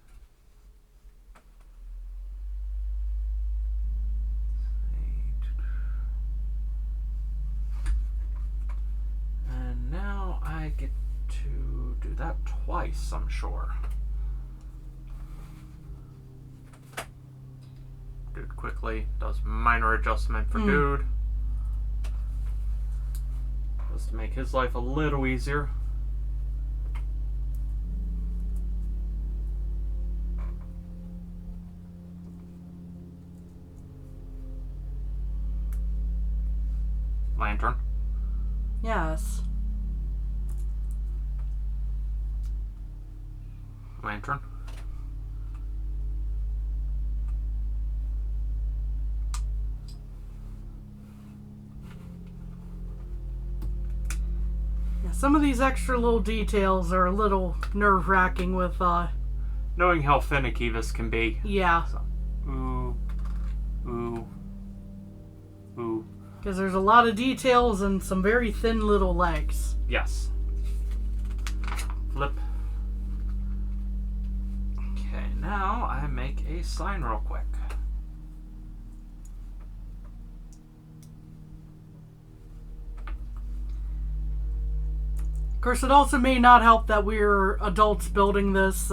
And now I get to do that twice, I'm sure. Dude quickly does minor adjustment for dude. Just to make his life a little easier. Lantern. Yes. Lantern. Yeah, some of these extra little details are a little nerve-wracking with, Knowing how finicky this can be. yeah. So, ooh. Ooh. Ooh. Because there's a lot of details and some very thin little legs. Yes. Flip. Okay, now I make a sign real quick. Of course, it also may not help that we're adults building this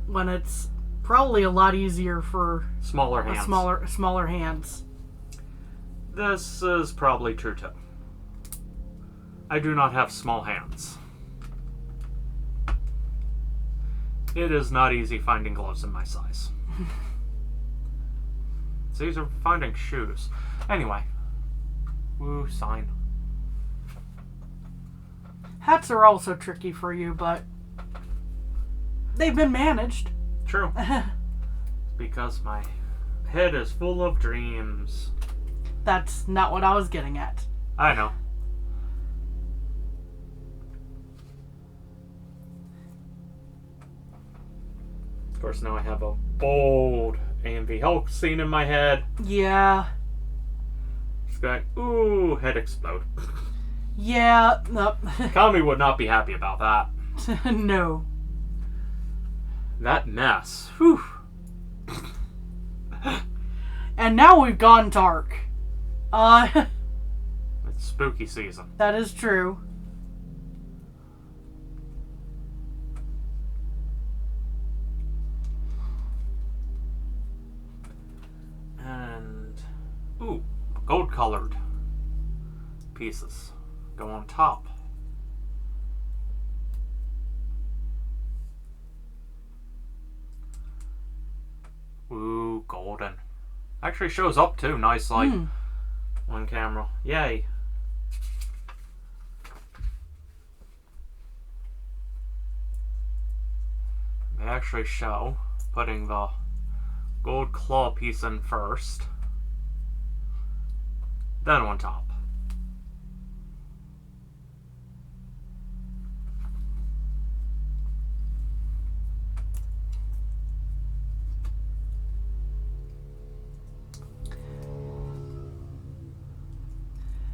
when it's probably a lot easier for Smaller hands. smaller hands. This is probably true too. I do not have small hands. It is not easy finding gloves in my size. It's easier finding shoes. Anyway, Woo, sign. Hats are also tricky for you, but they've been managed. True. Because my head is full of dreams. That's not what I was getting at. I know. Of course, now I have a bold AMV Hulk scene in my head. Yeah. Just going, ooh, head explode. Yeah. No. Kami would not be happy about that. No. That mess. Whew. And now we've gone dark. It's spooky season. That is true. And ooh, gold colored pieces go on top. Ooh, golden. Actually shows up too, nice light on camera. Yay. They actually show putting the gold claw piece in first, then on top.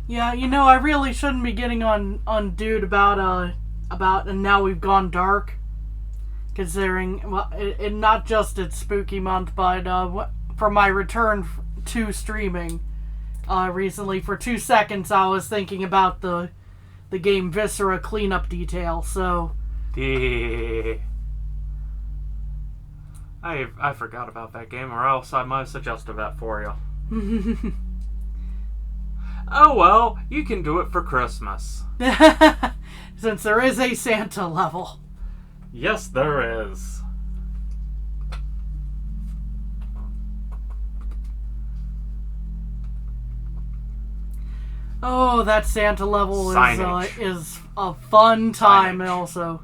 Yeah, I really shouldn't be getting on dude about and now we've gone dark. Considering, well, it not just it's spooky month, but for my return to streaming recently, for 2 seconds I was thinking about the game Viscera cleanup detail. So I forgot about that game, or else I might have suggested that for you. Oh well, you can do it for Christmas. Since there is a Santa level. Yes, there is. Oh, that Santa level Signage. is a fun time. Signage. Also.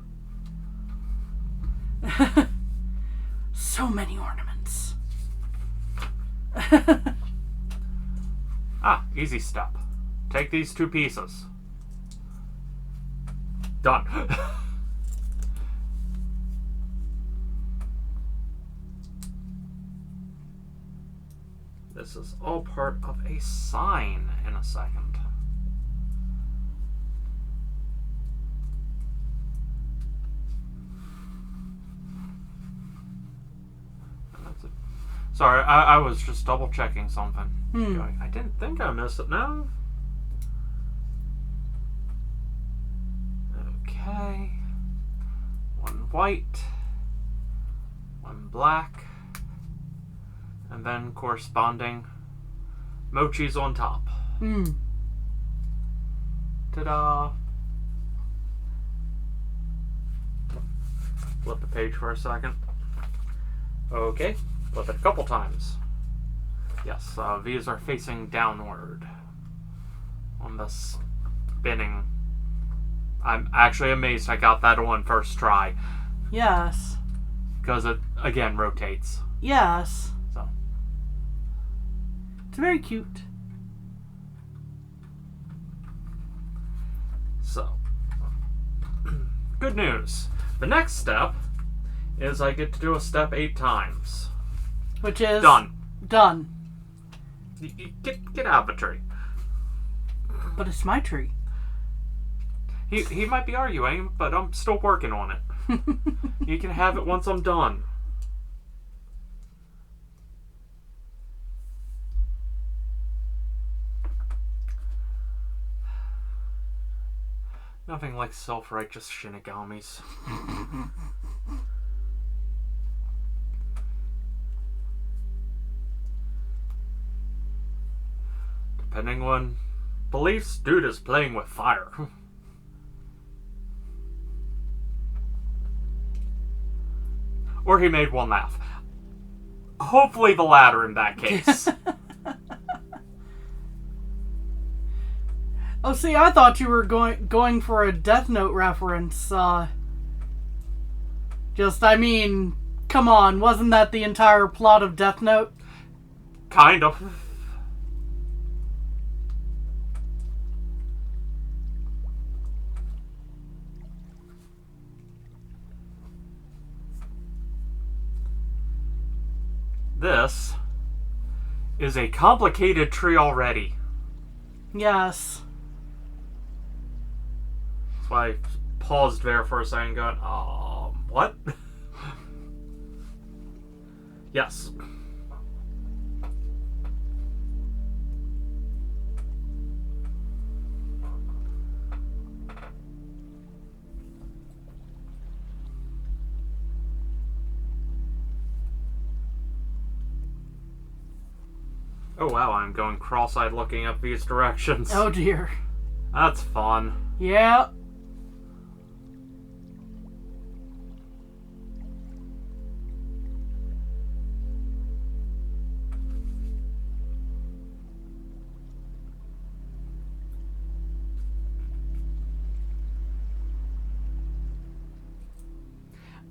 So many ornaments. Ah, easy step. Take these 2 pieces. Done. This is all part of a sign in a second. Sorry, I was just double checking something. Going, I didn't think I missed it. No. Okay. 1 white, 1 black, and then corresponding Mochi's on top. Ta-da! Flip the page for a second. Okay. Flip it a couple times. Yes, these are facing downward on the spinning. I'm actually amazed I got that on first try. Yes. Because it, again, rotates. Yes. So. It's very cute. So. Good news. The next step is I get to do a step 8 times. Which is... Done. Get out of the tree. But it's my tree. He might be arguing, but I'm still working on it. You can have it once I'm done. Nothing like self-righteous shinigamis. Depending on beliefs, dude is playing with fire. Or he made one laugh. Hopefully the latter in that case. Oh, see, I thought you were going for a Death Note reference. I mean, come on, wasn't that the entire plot of Death Note? Kind of. This is a complicated tree already. Yes. That's why I paused there for a second going, what? Yes. Oh wow, I'm going cross-eyed looking up these directions. Oh dear. That's fun. Yeah.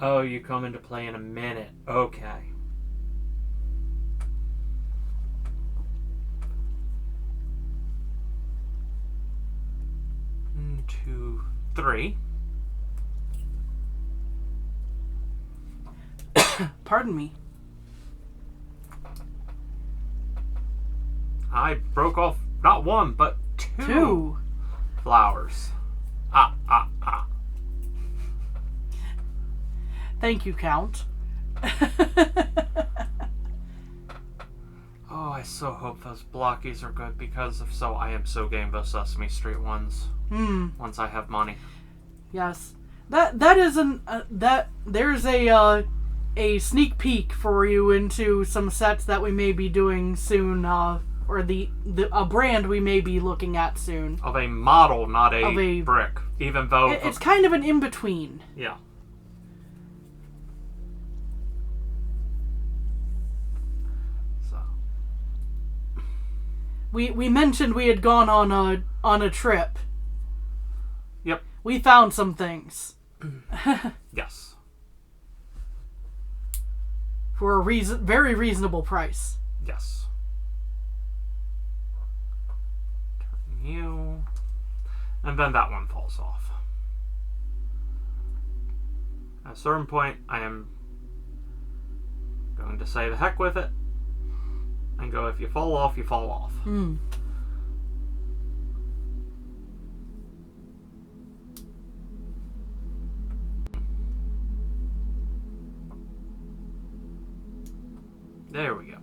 Oh, you come into play in a minute. Okay. 1, 2, 3. Pardon me. I broke off not one, but two flowers. Ah. Thank you, Count. Oh, I so hope those blockies are good, because if so, I am so game those Sesame Street ones. Once I have money. Yes. That isn't that there's a sneak peek for you into some sets that we may be doing soon, or a brand we may be looking at soon. Of a model, not a brick. Even though it's kind of an in-between. Yeah. So we mentioned we had gone on a trip. Yep. We found some things. Yes. For a very reasonable price. Yes. Turn you. And then that one falls off. At a certain point, I am going to say the heck with it. And go, if you fall off, you fall off. There we go.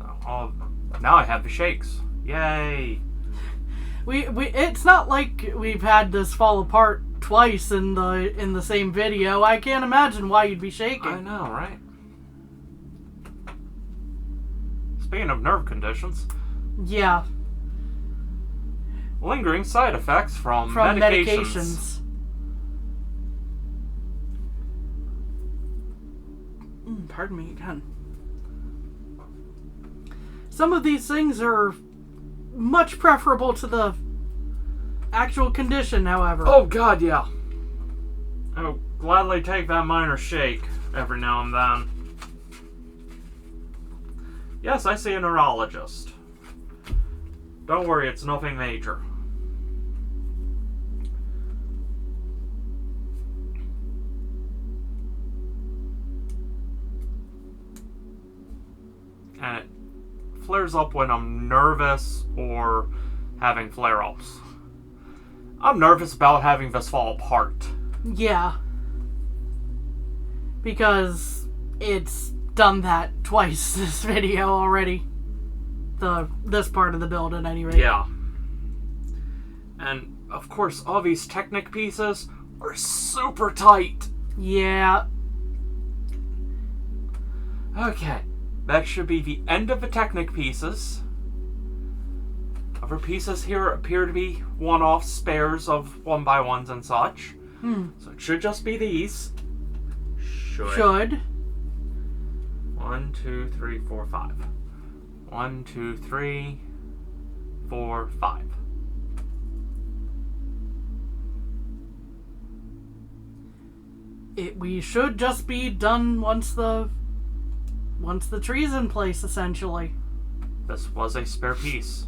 So, now I have the shakes. Yay! It's not like we've had this fall apart twice in the same video. I can't imagine why you'd be shaking. I know, right? Speaking of nerve conditions. Yeah. Lingering side effects from medications. Pardon me again. Some of these things are much preferable to the actual condition, however. Oh god, yeah. I'll gladly take that minor shake every now and then. Yes, I see a neurologist. Don't worry, it's nothing major. And it flares up when I'm nervous or having flare-ups. I'm nervous about having this fall apart. Yeah. Because it's done that twice this video already. This part of the build at any rate. Yeah. And, of course, all these Technic pieces are super tight. Yeah. Okay. That should be the end of the Technic pieces. Other pieces here appear to be one-off spares of 1x1s and such. So it should just be these. Should. 1, 2, 3, 4, 5. 1, 2, 3, 4, 5. We should just be done once the tree's in place, essentially. This was a spare piece.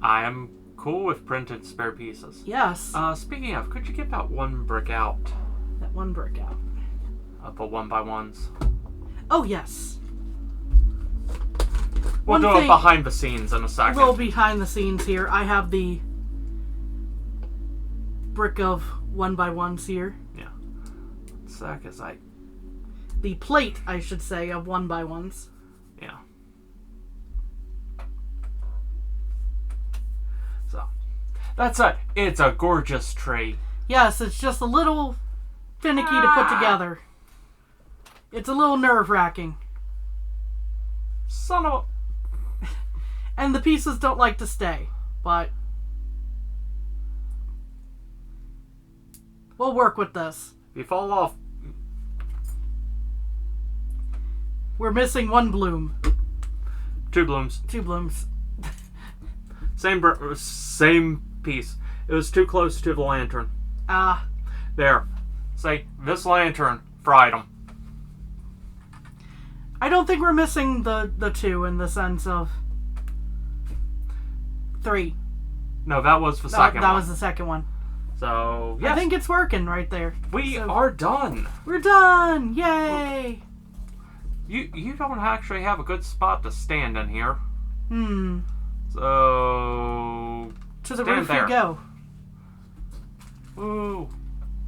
I am cool with printed spare pieces. Yes. Speaking of, could you get that one brick out? That one brick out. Of the 1x1s. Oh, yes. We'll do it behind the scenes in a second. A little behind the scenes here. I have the brick of 1x1s here. Yeah. Sec is like... The plate, I should say, of 1x1s. Yeah. So, that's it. It's a gorgeous tree. Yes, it's just a little finicky to put together. It's a little nerve-wracking. Son of a... And the pieces don't like to stay, but we'll work with this. If you fall off... We're missing one bloom. 2 blooms. 2 blooms. Same piece. It was too close to the lantern. There. Say, this lantern fried them. I don't think we're missing the 2 in the sense of 3. No, that was the second one. That was the second one. So, yes. I think it's working right there. We are done. We're done! Yay! You don't actually have a good spot to stand in here. So... To the roof you go. Woo.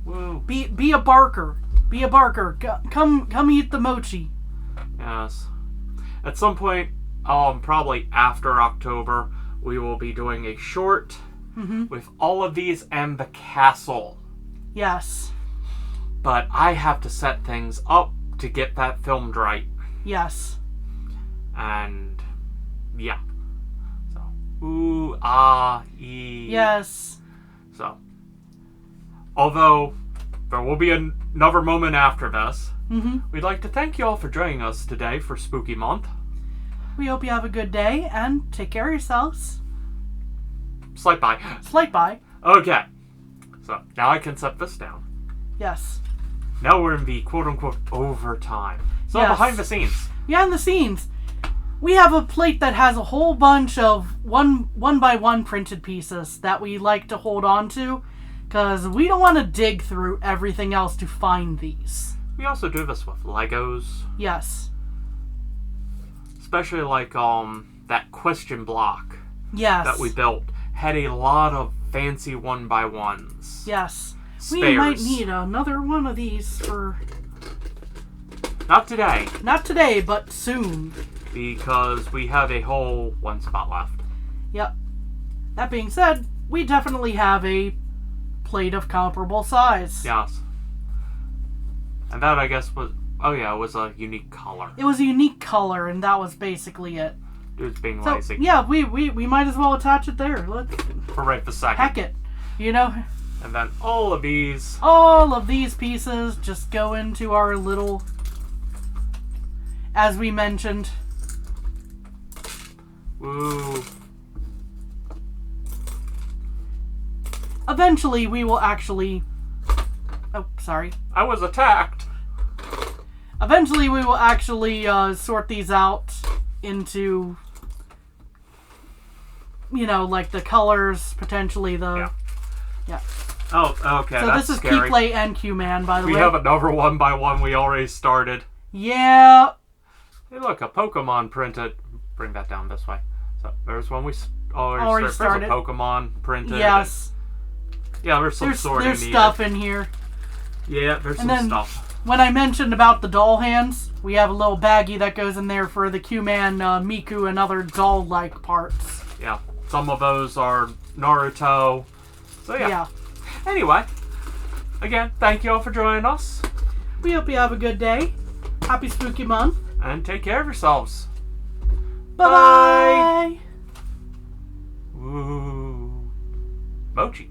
Woo. Be a barker. Be a barker. Come eat the mochi. Yes. At some point, probably after October, we will be doing a short with all of these and the castle. Yes. But I have to set things up to get that filmed right. Yes. And, yeah. So, ooh, ah, ee. Yes. So, although there will be another moment after this, we'd like to thank you all for joining us today for Spooky Month. We hope you have a good day and take care of yourselves. Slight bye. Slight bye. Okay. So, now I can set this down. Yes. Now we're in the quote-unquote overtime. So, yes. Behind the scenes. Behind the scenes. We have a plate that has a whole bunch of 1x1 printed pieces that we like to hold on to, because we don't want to dig through everything else to find these. We also do this with Legos. Yes. Especially like that question block. Yes. That we built had a lot of fancy 1x1s. Yes. Spares. We might need another one of these for... Not today. Not today, but soon. Because we have a whole 1 spot left. Yep. That being said, we definitely have a plate of comparable size. Yes. And that, I guess, was... Oh, yeah, it was a unique color. It was a unique color, and that was basically it. Dude's being so, lazy. Yeah, we might as well attach it there. Let's... For right the second. Heck it. You know? And then all of these... All of these pieces just go into our little... As we mentioned... Woo. Eventually, we will actually... Oh, sorry. I was attacked. Eventually, we will actually sort these out into, you know, like the colors, potentially the... Yeah. Oh, okay, so that's this is scary. Keeppley and Q-Man, by the way. We have another 1x1 we already started. Yeah. Hey, look, a Pokemon printed. Bring that down this way. So there's one we already started. There's a Pokemon printed. Yes. Yeah, there's some sorting There's needed. stuff in here. Yeah, there's and some then, stuff. When I mentioned about the doll hands, we have a little baggie that goes in there for the Q-Man, Miku, and other doll-like parts. Yeah, some of those are Naruto. So yeah. Anyway, again, thank you all for joining us. We hope you have a good day. Happy Spooky Month. And take care of yourselves. Bye-bye. Bye. Ooh. Mochi.